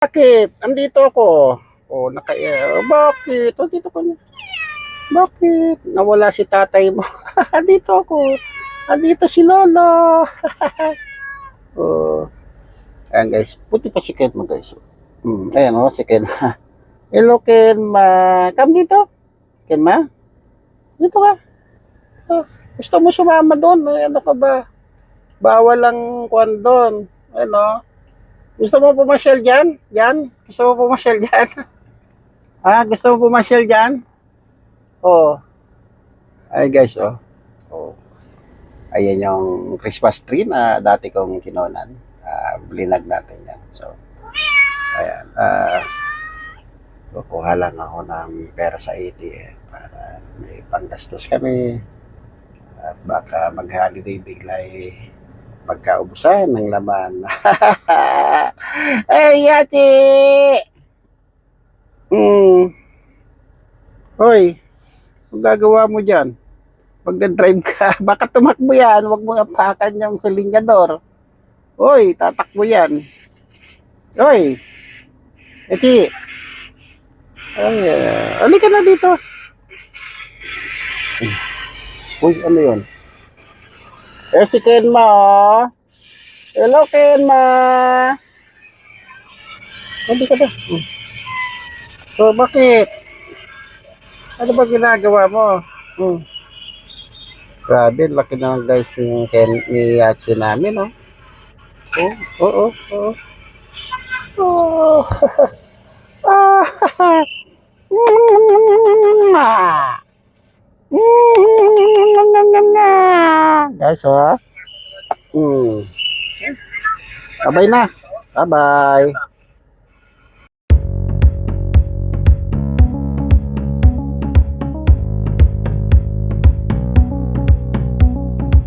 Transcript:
Bakit? Andito ako. Oh, bakit? Andito ka na. Bakit? Nawala si tatay mo. Andito ako. Andito si Lolo. Oh. Ayan guys. Puti pa si Ken mo guys. Ayan o, si Ken. Hello Ken ma. Come dito. Ken ma. Dito ka. Oh. Gusto mo sumama doon? Ano ka ba? Bawal ang kwan doon. Ano? Gusto mo pumasyal dyan? Yan? Gusto mo pumasyal dyan? Ha? Gusto mo pumasyal dyan? Oh. Ay guys, oh. Oh. Ayan yung Christmas tree na dati kong kinunan. Blinag natin yan. So, ayan. Kukuha lang ako ng pera sa ATM para may panggastos kami. At baka mag-holiday bigla magkaubusan ng laman. Ay, yati! Hoy, ang gagawa mo dyan? Pag na-drive ka, baka tumakbo yan. Huwag mo apakan yung silinyador. Hoy, tatakbo yan. Hoy, eti. Ay, halika na dito. Uy, ano yun? Si Kenma, oh. Hello, Kenma. Hindi ka ba? So, bakit? Ano ba ginagawa mo? Grabe, laki naman guys ni Yachi namin, oh. Oh. Oh. Guys, oh. Bye-bye na. Bye-bye.